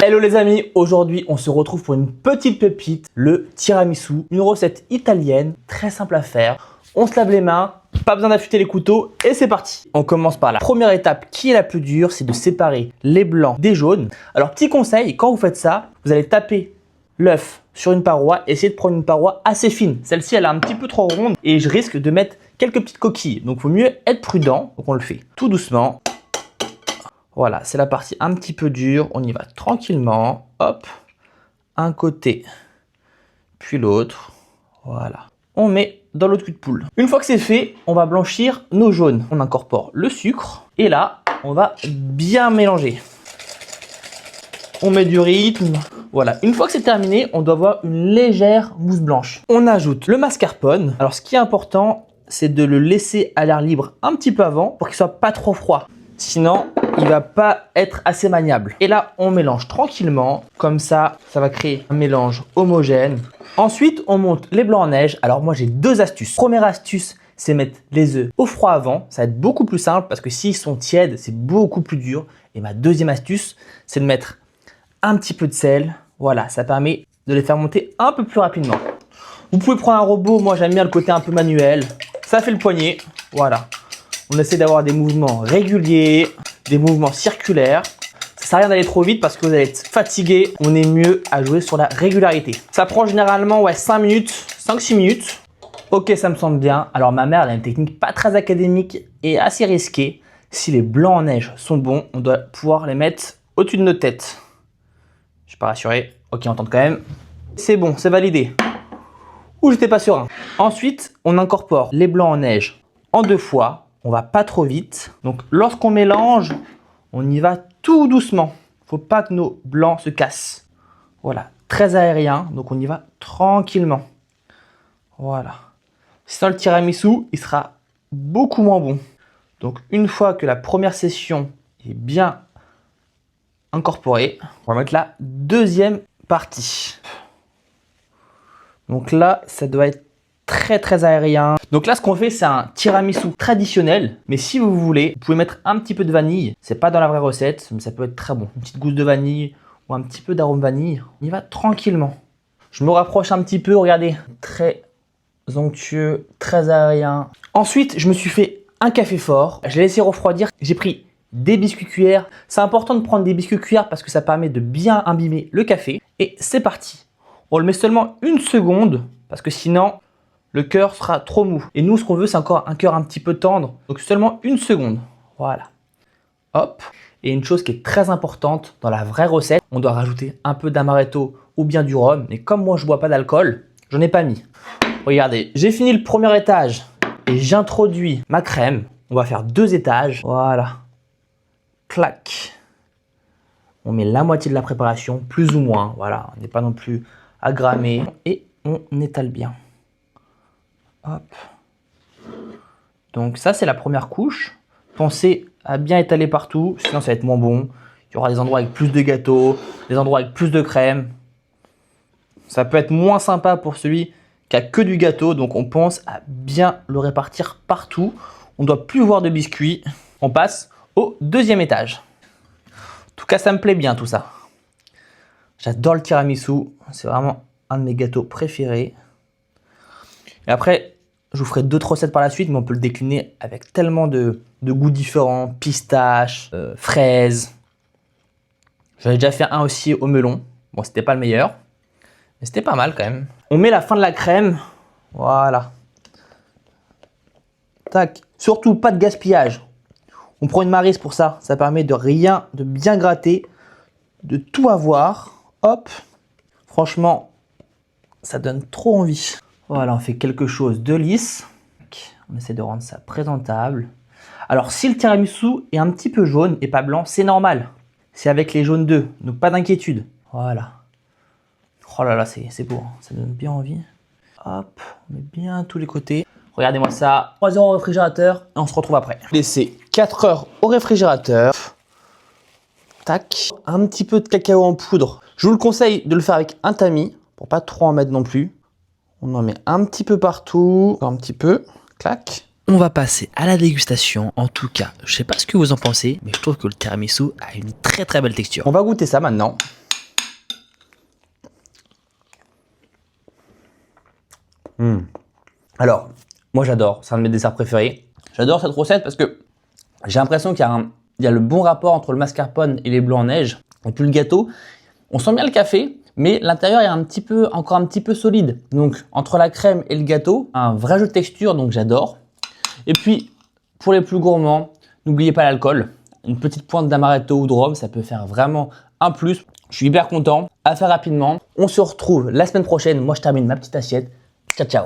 Hello les amis, aujourd'hui on se retrouve pour une petite pépite, le tiramisu, une recette italienne, très simple à faire. On se lave les mains, pas besoin d'affûter les couteaux et c'est parti. On commence par la première étape qui est la plus dure, c'est de séparer les blancs des jaunes. Alors petit conseil, quand vous faites ça, vous allez taper l'œuf sur une paroi, essayez de prendre une paroi assez fine. Celle-ci elle est un petit peu trop ronde et je risque de mettre quelques petites coquilles. Donc il vaut mieux être prudent, donc on le fait tout doucement. Voilà, c'est la partie un petit peu dure, on y va tranquillement, hop, un côté, puis l'autre, voilà. On met dans l'autre cul de poule. Une fois que c'est fait, on va blanchir nos jaunes. On incorpore le sucre et là, on va bien mélanger. On met du rythme. Voilà, une fois que c'est terminé, on doit avoir une légère mousse blanche. On ajoute le mascarpone. Alors ce qui est important, c'est de le laisser à l'air libre un petit peu avant pour qu'il soit pas trop froid. Sinon, il va pas être assez maniable. Et là, on mélange tranquillement. Comme ça, ça va créer un mélange homogène. Ensuite, on monte les blancs en neige. Alors moi, j'ai deux astuces. Première astuce, c'est mettre les œufs au froid avant. Ça va être beaucoup plus simple parce que s'ils sont tièdes, c'est beaucoup plus dur. Et ma deuxième astuce, c'est de mettre un petit peu de sel. Voilà, ça permet de les faire monter un peu plus rapidement. Vous pouvez prendre un robot. Moi, j'aime bien le côté un peu manuel. Ça fait le poignet. Voilà. On essaie d'avoir des mouvements réguliers, des mouvements circulaires. Ça sert à rien d'aller trop vite parce que vous allez être fatigué. On est mieux à jouer sur la régularité. Ça prend généralement 5 minutes, 5-6 minutes. Ok, ça me semble bien. Alors ma mère, elle a une technique pas très académique et assez risquée. Si les blancs en neige sont bons, on doit pouvoir les mettre au-dessus de notre tête. Je suis pas rassuré. Ok, on tente quand même. C'est bon, c'est validé. Ou j'étais pas serein. Ensuite, on incorpore les blancs en neige en 2 fois. On va pas trop vite. Donc lorsqu'on mélange, on y va tout doucement. Faut pas que nos blancs se cassent. Voilà, très aérien. Donc on y va tranquillement. Voilà. Sinon le tiramisu, il sera beaucoup moins bon. Donc une fois que la première session est bien incorporée, on va mettre la deuxième partie. Donc là, ça doit être très aérien. Donc là, ce qu'on fait, c'est un tiramisu traditionnel. Mais si vous voulez, vous pouvez mettre un petit peu de vanille. C'est pas dans la vraie recette, mais ça peut être très bon. Une petite gousse de vanille ou un petit peu d'arôme vanille. On y va tranquillement. Je me rapproche un petit peu, regardez. Très onctueux, très aérien. Ensuite, je me suis fait un café fort. Je l'ai laissé refroidir. J'ai pris des biscuits cuillères. C'est important de prendre des biscuits cuillères parce que ça permet de bien imbiber le café. Et c'est parti. On le met seulement 1 seconde parce que sinon, le cœur sera trop mou. Et nous, ce qu'on veut, c'est encore un cœur un petit peu tendre. Donc seulement 1 seconde. Voilà. Hop. Et une chose qui est très importante dans la vraie recette, on doit rajouter un peu d'amaretto ou bien du rhum. Mais comme moi, je ne bois pas d'alcool, je n'en ai pas mis. Regardez, j'ai fini le premier étage et j'introduis ma crème. On va faire 2 étages. Voilà. Clac. On met la moitié de la préparation, plus ou moins. Voilà, on n'est pas non plus à grammer. Et on étale bien. Hop. Donc ça, c'est la première couche. Pensez à bien étaler partout, sinon ça va être moins bon. Il y aura des endroits avec plus de gâteau, des endroits avec plus de crème. Ça peut être moins sympa pour celui qui a que du gâteau, donc on pense à bien le répartir partout. On ne doit plus voir de biscuits. On passe au deuxième étage. En tout cas, ça me plaît bien tout ça. J'adore le tiramisu, c'est vraiment un de mes gâteaux préférés. Et après, je vous ferai d'autres recettes par la suite, mais on peut le décliner avec tellement de goûts différents. Pistache, fraises. J'en ai déjà fait un aussi au melon. Bon, c'était pas le meilleur, mais c'était pas mal quand même. On met la fin de la crème. Voilà. Tac. Surtout, pas de gaspillage. On prend une maryse pour ça. Ça permet de bien gratter, de tout avoir. Hop. Franchement, ça donne trop envie. Voilà, on fait quelque chose de lisse. On essaie de rendre ça présentable. Alors, si le tiramisu est un petit peu jaune et pas blanc, c'est normal. C'est avec les jaunes d'œufs, donc pas d'inquiétude. Voilà. Oh là là, c'est beau, hein. Ça donne bien envie. Hop, on met bien tous les côtés. Regardez-moi ça. 3 heures au réfrigérateur et on se retrouve après. Laissez 4 heures au réfrigérateur. Tac. Un petit peu de cacao en poudre. Je vous le conseille de le faire avec un tamis pour pas trop en mettre non plus. On en met un petit peu partout, encore un petit peu, clac. On va passer à la dégustation. En tout cas, je sais pas ce que vous en pensez, mais je trouve que le tiramisu a une très belle texture. On va goûter ça maintenant. Alors, moi j'adore, c'est un de mes desserts préférés. J'adore cette recette parce que j'ai l'impression qu'il y a le bon rapport entre le mascarpone et les blancs en neige. Et puis le gâteau, on sent bien le café, mais l'intérieur est encore un petit peu solide. Donc entre la crème et le gâteau, un vrai jeu de texture, donc j'adore. Et puis pour les plus gourmands, n'oubliez pas l'alcool. Une petite pointe d'amaretto ou de rhum, ça peut faire vraiment un plus. Je suis hyper content. À faire rapidement. On se retrouve la semaine prochaine. Moi, je termine ma petite assiette. Ciao, ciao.